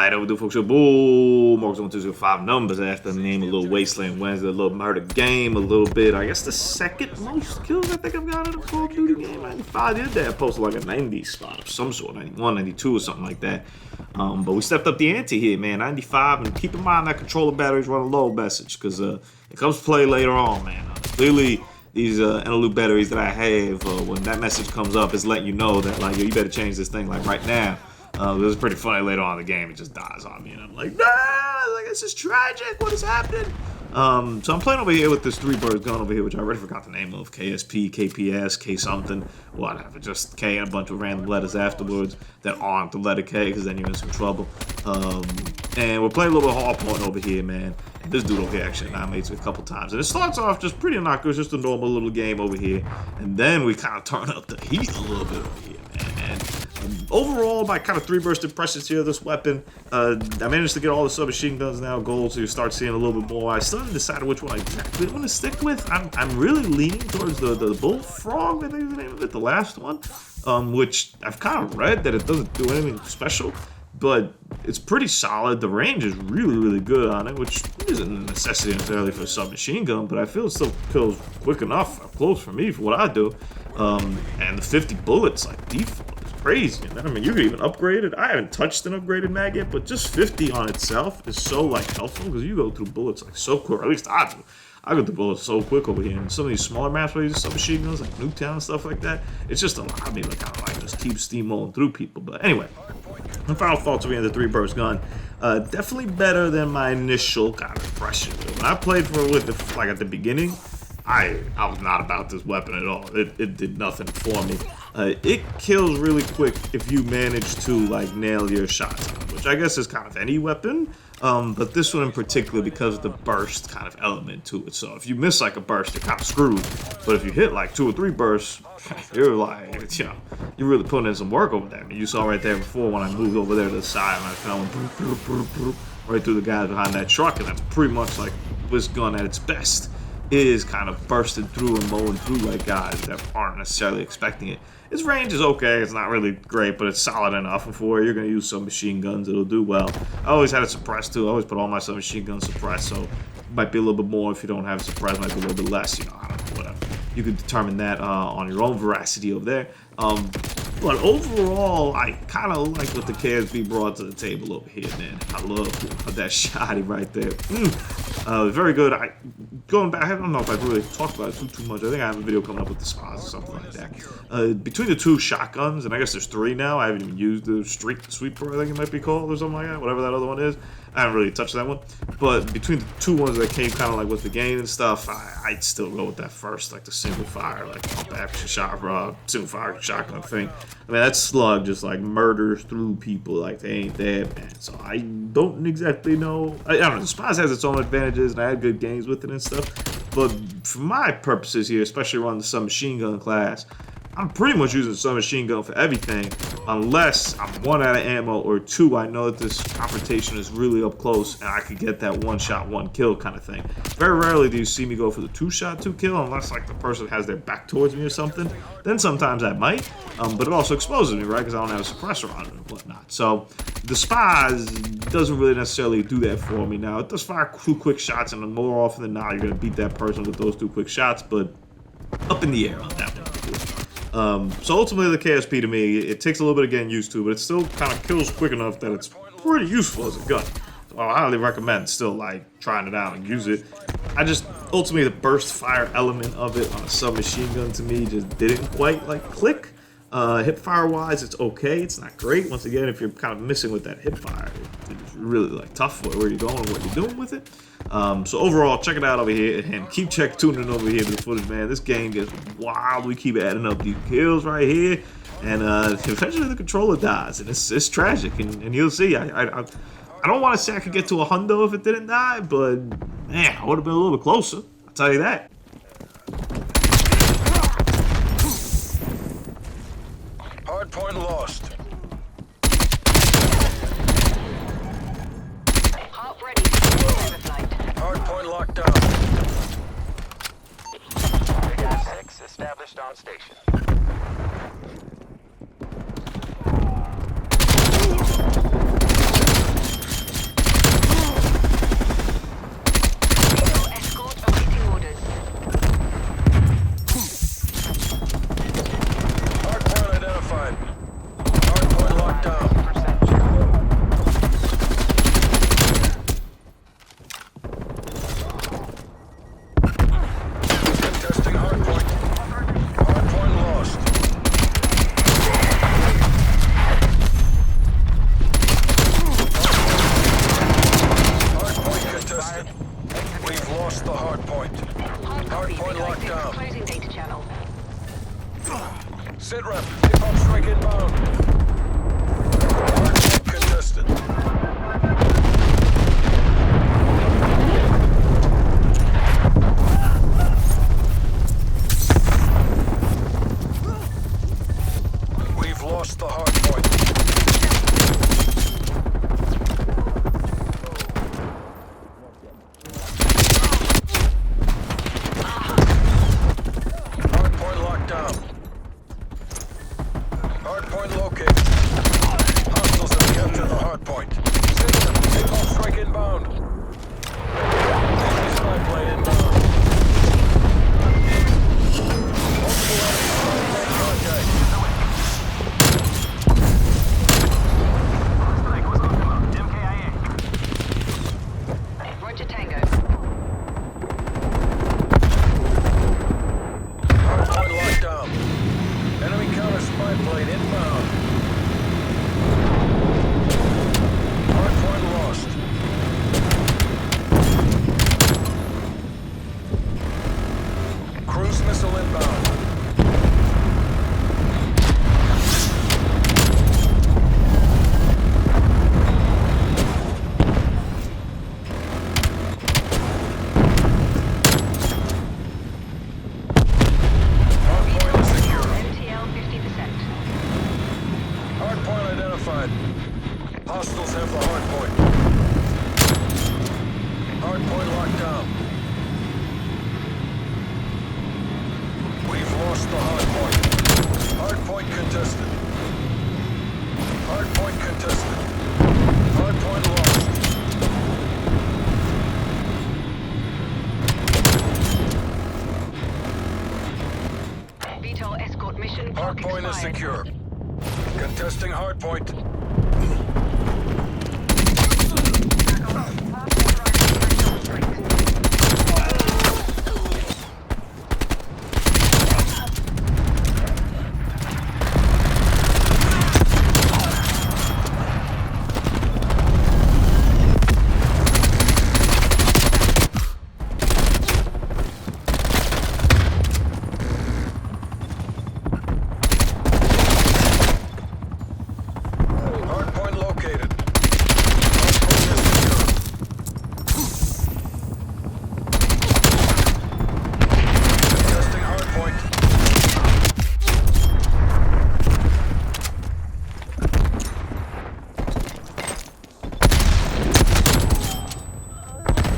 Alright, that would do, folks. Boom! Marks 1, 2, 0, 5 numbers after the name. A little Wasteland Wednesday, a little murder game, a little bit. I guess the second most kills I think I've got in a Call of Duty game. 95 the other day. I posted like a 90 spot of some sort, 91, 92 or something like that. But we stepped up the ante here, man. 95, and keep in mind that controller battery's running low message, because it comes to play later on, man. Clearly, these interlude batteries that I have, when that message comes up, is letting you know that, like, yo, you better change this thing, like, right now. It was pretty funny later on in the game. It just dies on me, and I'm like, nah, like, this is tragic. What is happening? So I'm playing over here with this 3-bird gun over here, which I already forgot the name of. KSP, KPS, K something, whatever. Just K and a bunch of random letters afterwards that aren't the letter K, because then you're in some trouble. And we're playing a little bit of hardpoint over here, man. And this dude over here actually annihilates me a couple times. And it starts off just pretty innocuous, just a normal little game over here. And then we kind of turn up the heat a little bit over here, man. And overall, my kind of 3-burst impressions here of this weapon, I managed to get all the submachine guns now gold, so you start seeing a little bit more. I still haven't decided which one I exactly want to stick with. I'm really leaning towards the bullfrog, I think is the name of it, the last one, which I've kind of read that it doesn't do anything special, but it's pretty solid. The range is really, really good on it, which isn't a necessity necessarily for a submachine gun, but I feel it still kills quick enough up close for me for what I do. And the 50 bullets, like, default is crazy. I mean, you could even upgrade it. I haven't touched an upgraded mag yet, but just 50 on itself is so, like, helpful, because you go through bullets, like, so quick, or at least I do. I go through bullets so quick over here, and some of these smaller maps where you use submachine guns, like Nuketown and stuff like that, it's just allowed me to kind of, like, just keep steamrolling through people. But anyway, my final thoughts on the 3-burst gun. Definitely better than my initial kind of impression. When I played for it with it, like, at the beginning, I was not about this weapon at all. It did nothing for me. It kills really quick if you manage to, like, nail your shots on it, which I guess is kind of any weapon. But this one in particular, because of the burst kind of element to it. So if you miss like a burst, you're kind of screwed. But if you hit like 2 or 3 bursts, you're like, you know, you're really putting in some work over there. I mean, you saw right there before when I moved over there to the side and I fell right through the guys behind that truck, and that's pretty much like this gun at its best, is kind of bursting through and mowing through like guys that aren't necessarily expecting it. Its range is okay, it's not really great, but it's solid enough. And for you're going to use some machine guns, it'll do well. I always had it suppressed too. I always put all my submachine guns suppressed, so it might be a little bit more if you don't have it suppressed, might be a little bit less, you know, I don't know, whatever. You can determine that on your own veracity over there. But overall, I kind of like what the KSB brought to the table over here, man. I love that shotty right there. Very good. Going back, I don't know if I've really talked about it too much. I think I have a video coming up with the spas or something like that. Between the 2 shotguns, and I guess there's 3 now. I haven't even used the Street Sweeper, I think it might be called, or something like that. Whatever that other one is. I haven't really touched that one. But between the 2 ones that came kind of like with the game and stuff, I'd still go with that first, like the single fire, like pump action single fire shotgun thing. I mean, that slug just like murders through people like they ain't dead, man. So I don't exactly know. I don't know. The Spies has its own advantages, and I had good games with it and stuff. But for my purposes here, especially running the submachine gun class, I'm pretty much using the submachine gun for everything, unless I'm 1 out of ammo, or 2, I know that this confrontation is really up close and I could get that 1-shot, 1-kill kind of thing. Very rarely do you see me go for the 2-shot, 2-kill, unless like the person has their back towards me or something. Then sometimes I might, but it also exposes me, right, because I don't have a suppressor on it and whatnot. So the Spies doesn't really necessarily do that for me. Now, it does fire 2 quick shots, and more often than not, you're going to beat that person with those 2 quick shots, but up in the air on that one. So ultimately the KSP to me, it takes a little bit of getting used to, but it still kind of kills quick enough that it's pretty useful as a gun. So I highly recommend still like trying it out and use it. Ultimately the burst fire element of it on a submachine gun to me just didn't quite like click. Hip fire wise, it's okay. It's not great. Once again, if you're kind of missing with that hip fire, it's really like tough for where you're going and what you're doing with it. So overall, check it out over here and keep tuning over here to the footage, man. This game gets wild. We keep adding up these kills right here, and eventually the controller dies, and it's tragic. And you'll see. I don't want to say I could get to 100 if it didn't die, but man, I would have been a little bit closer. I'll tell you that. Hardpoint lost. Hot ready for flight. Hardpoint locked down. Gas 6 established on station. lost the hard point. Hard point locked down. Hard point located. Hostiles have captured the hard point. Takeoff strike inbound. Enemy spy plane inbound. Multiple enemy spy plane contact. Roger Tango. Hardpoint locked down. Enemy counter spy plane inbound. Hardpoint lost. Cruise missile inbound. Hardpoint is secure. MTL 50%. Hardpoint identified. Hostiles have the hardpoint. Hardpoint locked down. We've lost the hardpoint. Hardpoint contested. Hardpoint contested. Hardpoint lost. VTOL escort mission clock Hardpoint is expired. secure. Contesting hardpoint. Hardpoint located. Hardpoint is secure. Contesting hardpoint.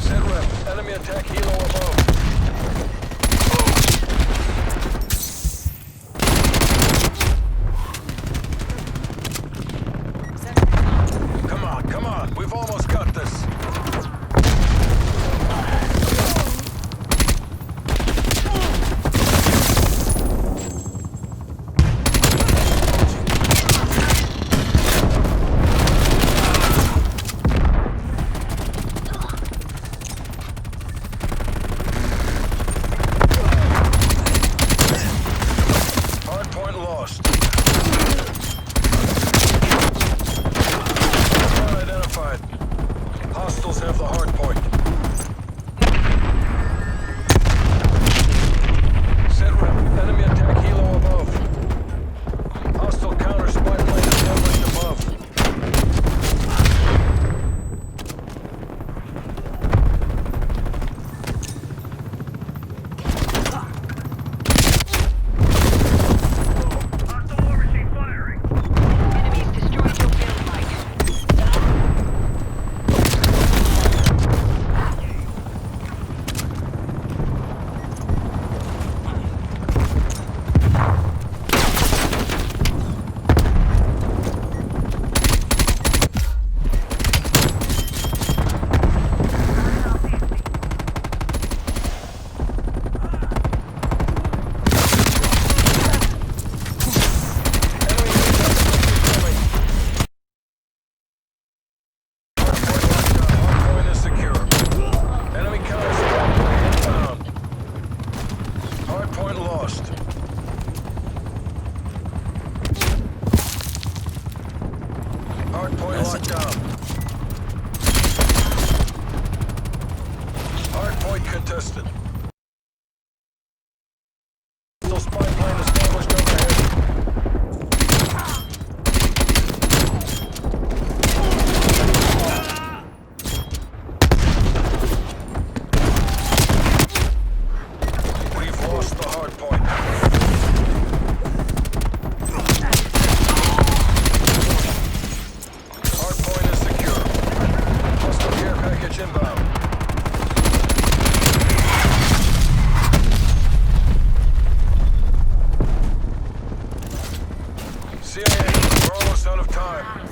Set rep. Enemy attack helo above. Come on. We've almost got this. Hardpoint lost. Hardpoint identified. Hostiles have the hardpoint. Set rep. Enemy attack helo above. Hostile counter spy plane established above. Enemies destroyed your field mic. Enemy coming. Hardpoint is secure. Enemy counter spy plane inbound. Hardpoint lost. Hardpoint locked down. Hardpoint contested. Hostile spy plane established overhead. We've lost the hardpoint. CIA, we're almost out of time.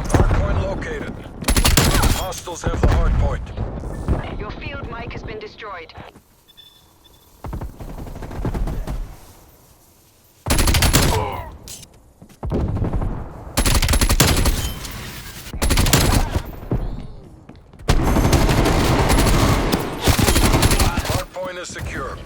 Hardpoint located. Hostiles have the hardpoint. Your field mic has been destroyed. Hardpoint is secure.